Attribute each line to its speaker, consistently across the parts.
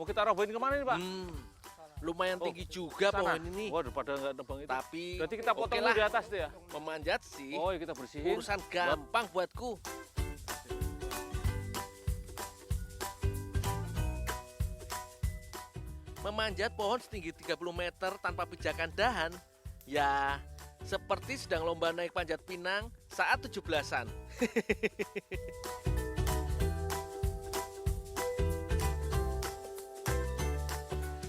Speaker 1: Mau kita robohin kemana nih Pak?
Speaker 2: Lumayan
Speaker 1: Oh,
Speaker 2: tinggi juga
Speaker 1: sana.
Speaker 2: pohon ini.
Speaker 1: Waduh, pada nggak nebang itu.
Speaker 2: Tapi
Speaker 1: Berarti kita potong
Speaker 2: oke
Speaker 1: dulu
Speaker 2: lah.
Speaker 1: di atas tuh ya?
Speaker 2: Memanjat sih
Speaker 1: Oh, ya kita bersihin.
Speaker 2: urusan gampang buatku. Memanjat pohon setinggi 30 meter tanpa pijakan dahan, ya seperti sedang lomba naik panjat pinang saat 17-an.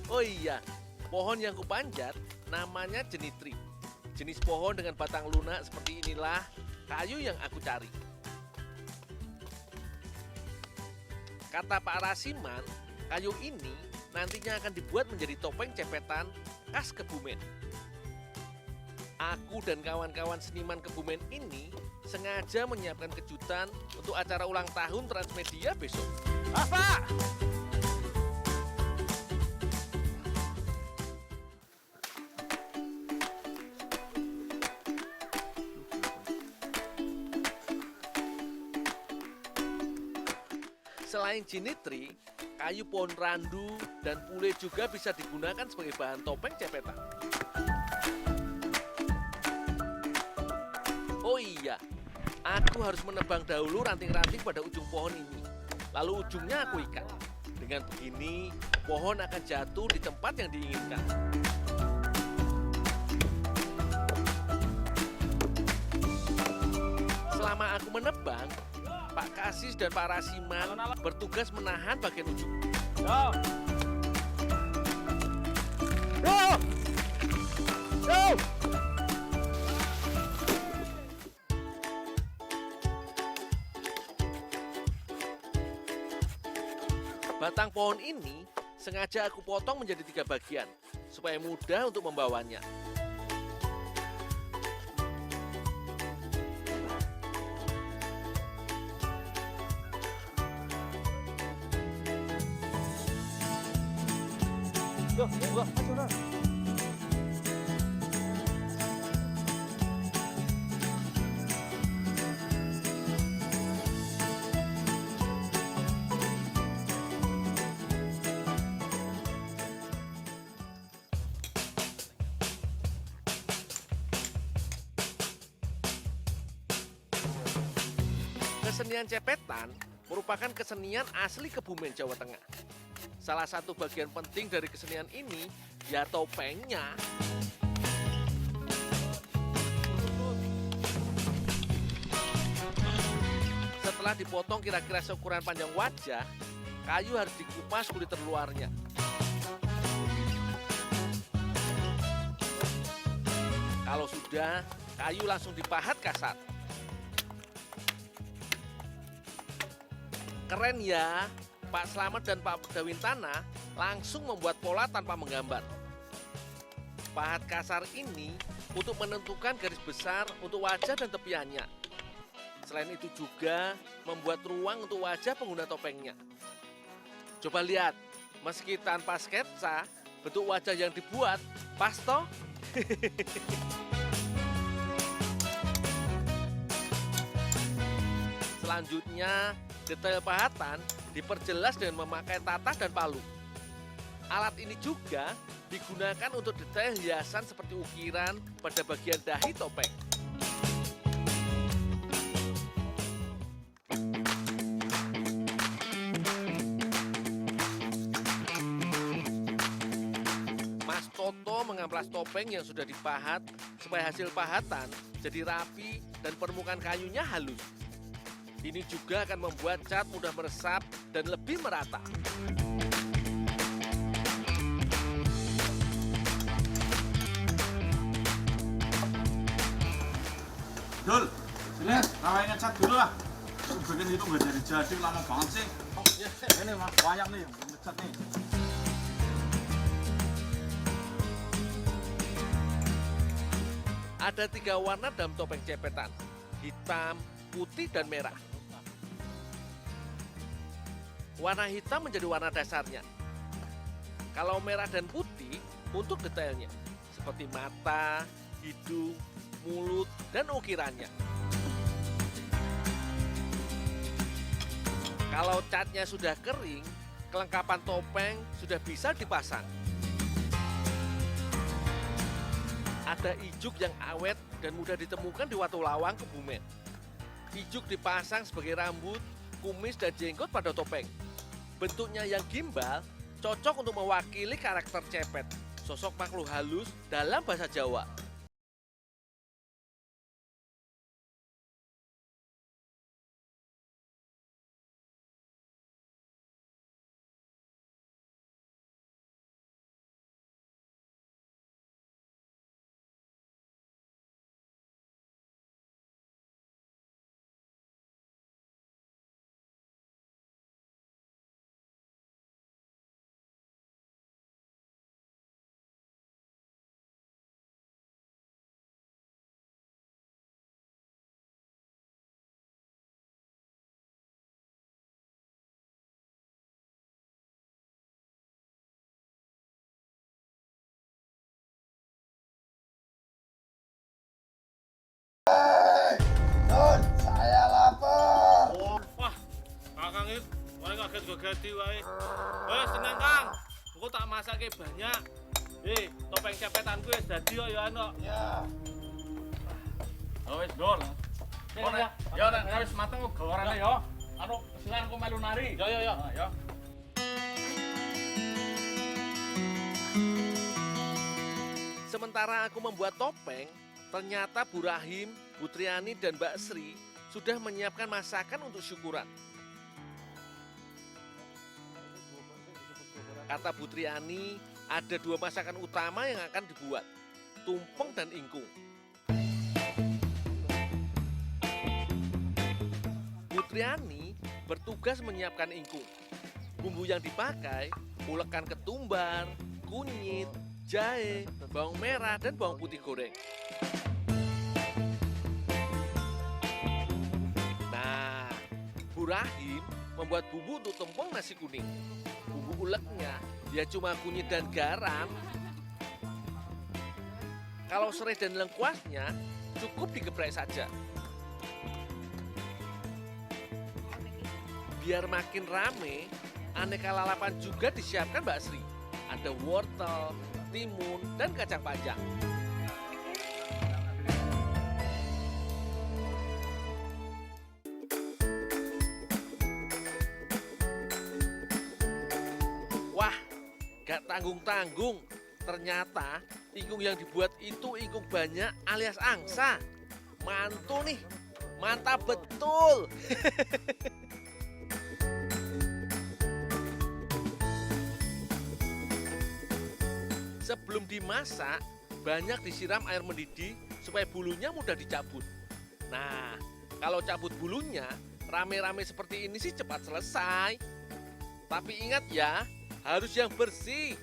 Speaker 2: Oh iya, pohon yang kupanjat namanya jenitri. Jenis pohon dengan batang lunak seperti inilah kayu yang aku cari. Kata Pak Rasiman, kayu ini nantinya akan dibuat menjadi topeng cepetan khas Kebumen. Aku dan kawan-kawan seniman Kebumen ini sengaja menyiapkan kejutan untuk acara ulang tahun Transmedia besok.
Speaker 1: Apa?
Speaker 2: Selain jinitri, kayu pohon randu dan pule juga bisa digunakan sebagai bahan topeng cepetan. Oh iya, aku harus menebang dahulu ranting-ranting pada ujung pohon ini. Lalu ujungnya aku ikat. Dengan begini, pohon akan jatuh di tempat yang diinginkan. Selama aku menebang, Pak Kasis dan Pak Rasiman bertugas menahan bagian ujung.
Speaker 1: Yo! Yo! Yo!
Speaker 2: Batang pohon ini sengaja aku potong menjadi 3 bagian, supaya mudah untuk membawanya.
Speaker 1: Yo, gua maju lah.
Speaker 2: Kesenian cepetan merupakan kesenian asli Kebumen, Jawa Tengah. Salah satu bagian penting dari kesenian ini ya topengnya. Setelah dipotong kira-kira seukuran panjang wajah, kayu harus dikupas kulit terluarnya. Kalau sudah, kayu langsung dipahat kasar. Keren ya, Pak Slamet dan Pak Dawintana langsung membuat pola tanpa menggambar. Pahat kasar ini untuk menentukan garis besar untuk wajah dan tepiannya. Selain itu juga membuat ruang untuk wajah pengguna topengnya. Coba lihat, meski tanpa sketsa, bentuk wajah yang dibuat pas toh? Selanjutnya, detail pahatan diperjelas dengan memakai tatah dan palu. Alat ini juga digunakan untuk detail hiasan seperti ukiran pada bagian dahi topeng. Mas Toto mengamplas topeng yang sudah dipahat supaya hasil pahatan jadi rapi dan permukaan kayunya halus. Ini juga akan membuat cat mudah meresap dan lebih merata.
Speaker 3: Dul, sini rawain ngecat dulu lah. Bikin itu nggak jadi lama banget sih. Ini mas banyak nih yang ngecat nih.
Speaker 2: Ada 3 warna dalam topeng cepetan, hitam, putih, dan merah. Warna hitam menjadi warna dasarnya. Kalau merah dan putih untuk detailnya, seperti mata, hidung, mulut, dan ukirannya. Kalau catnya sudah kering, kelengkapan topeng sudah bisa dipasang. Ada ijuk yang awet dan mudah ditemukan di Watulawang, Kebumen. Ijuk dipasang sebagai rambut, kumis, dan jenggot pada topeng. Bentuknya yang gimbal cocok untuk mewakili karakter Cepet, sosok makhluk halus dalam bahasa Jawa.
Speaker 4: Don, saya lapar.
Speaker 5: Wah, Kakang itu mulai kaget gagati wae. Wes tenang Kang, aku tak masake banyak. Topeng cepetanku wis dadi kok ya ana.
Speaker 4: Ya.
Speaker 3: Oh wis dol. Ya nek wis mateng gawarane ya. Anu silan ku melu nari.
Speaker 5: Ya.
Speaker 3: Ya.
Speaker 2: Sementara aku membuat topeng, ternyata Bu Rahim, Bu Triani, dan Mbak Sri sudah menyiapkan masakan untuk syukuran. Kata Bu Triani, ada 2 masakan utama yang akan dibuat, tumpeng dan ingkung. Bu Triani bertugas menyiapkan ingkung. Bumbu yang dipakai, ulekan ketumbar, kunyit, jahe, bawang merah, dan bawang putih goreng. Nah, Bu Rahim membuat bumbu untuk tumpeng nasi kuning. Bumbu uleknya ya cuma kunyit dan garam. Kalau serai dan lengkuasnya cukup digeprek saja. Biar makin rame, aneka lalapan juga disiapkan Mbak Sri. Ada wortel, timun, dan kacang panjang. Wah, gak tanggung-tanggung. Ternyata ingkung yang dibuat itu ingkung banyak alias angsa. Mantul nih, mantap betul. Sebelum dimasak, banyak disiram air mendidih supaya bulunya mudah dicabut. Nah, kalau cabut bulunya, rame-rame seperti ini sih cepat selesai. Tapi ingat ya, harus yang bersih.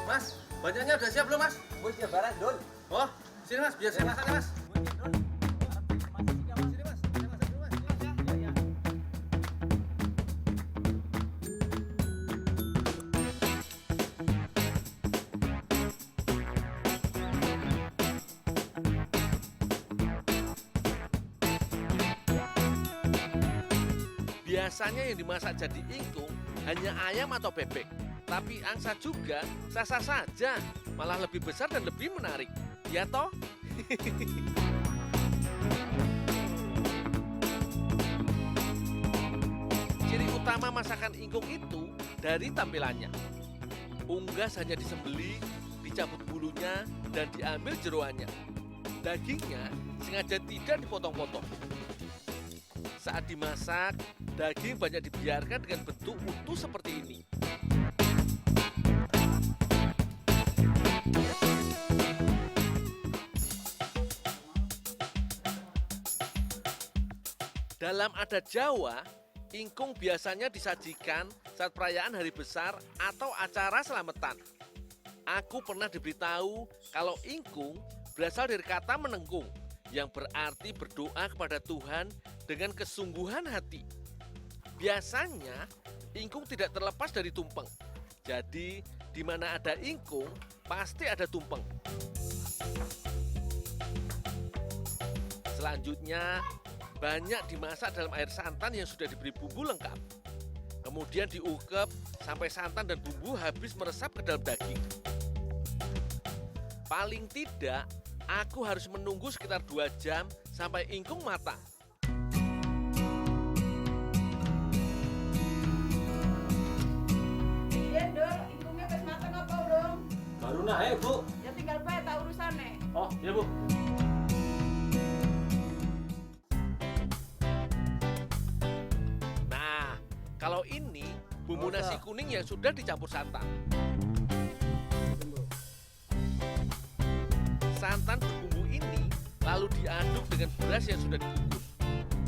Speaker 1: Mas, banyaknya udah siap belum Mas?
Speaker 4: Wis ya barang, Don.
Speaker 1: Oh, sini Mas, biar saya masak ya Mas.
Speaker 2: Biasanya yang dimasak jadi ingkung hanya ayam atau bebek. Tapi angsa juga sah-sah saja, malah lebih besar dan lebih menarik. Ya toh? Ciri utama masakan ingkung itu dari tampilannya. Unggas hanya disembelih, dicabut bulunya, dan diambil jeroannya. Dagingnya sengaja tidak dipotong-potong. Saat dimasak, daging banyak dibiarkan dengan bentuk utuh seperti ini. Dalam adat Jawa, ingkung biasanya disajikan saat perayaan hari besar atau acara selamatan. Aku pernah diberitahu kalau ingkung berasal dari kata menengkung, yang berarti berdoa kepada Tuhan dengan kesungguhan hati. Biasanya, ingkung tidak terlepas dari tumpeng. Jadi, di mana ada ingkung, pasti ada tumpeng. Selanjutnya, banyak dimasak dalam air santan yang sudah diberi bumbu lengkap. Kemudian diungkep sampai santan dan bumbu habis meresap ke dalam daging. Paling tidak, aku harus menunggu sekitar 2 jam sampai ingkung matang.
Speaker 6: Iya, Dol, ingkungnya wis mateng apa urung?
Speaker 5: Baru naik, Bu.
Speaker 6: Ya tinggal bae tak urusane.
Speaker 5: Oh, iya, Bu.
Speaker 2: Nah, kalau ini bumbu nasi kuning yang sudah dicampur santan. Santan berbumbu ini lalu diaduk dengan beras yang sudah dikukus.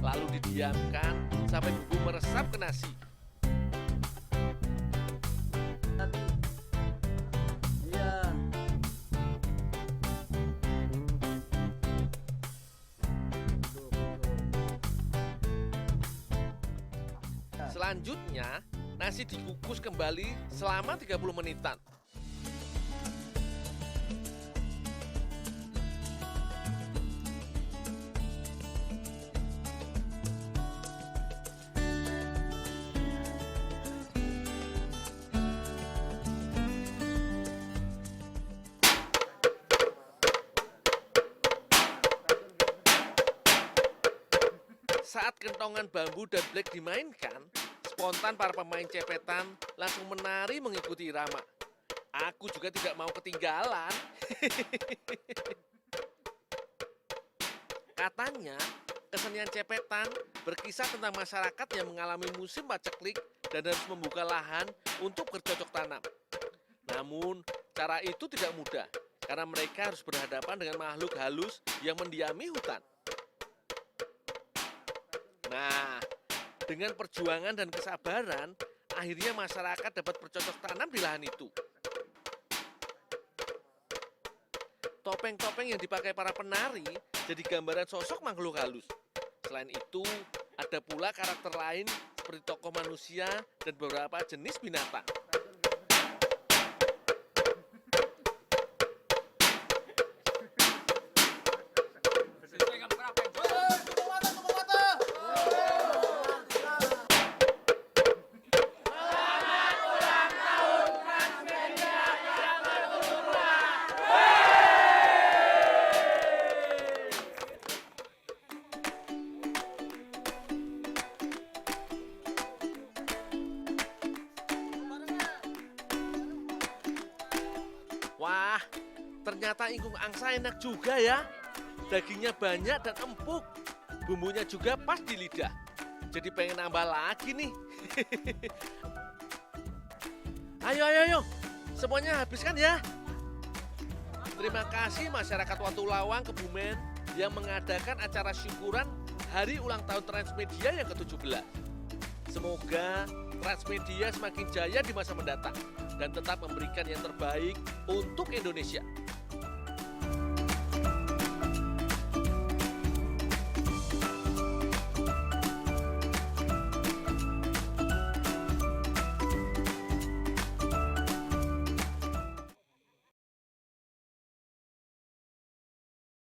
Speaker 2: Lalu didiamkan sampai bumbu meresap ke nasi.
Speaker 4: Iya.
Speaker 2: Selanjutnya, nasi dikukus kembali selama 30 menitan. Saat kentongan bambu dan blek dimainkan, spontan para pemain cepetan langsung menari mengikuti irama. Aku juga tidak mau ketinggalan. Katanya, kesenian cepetan berkisah tentang masyarakat yang mengalami musim paceklik dan harus membuka lahan untuk bercocok tanam. Namun, cara itu tidak mudah karena mereka harus berhadapan dengan makhluk halus yang mendiami hutan. Nah, dengan perjuangan dan kesabaran, akhirnya masyarakat dapat bercocok tanam di lahan itu. Topeng-topeng yang dipakai para penari jadi gambaran sosok makhluk halus. Selain itu, ada pula karakter lain seperti tokoh manusia dan beberapa jenis binatang. Wah, ternyata ingkung angsa enak juga ya. Dagingnya banyak dan empuk. Bumbunya juga pas di lidah. Jadi pengen nambah lagi nih. Ayo. Semuanya habiskan ya. Terima kasih masyarakat Watu Lawang Kebumen yang mengadakan acara syukuran Hari Ulang Tahun Transmedia yang ke-17. Semoga Transmedia semakin jaya di masa mendatang dan tetap memberikan yang terbaik untuk Indonesia.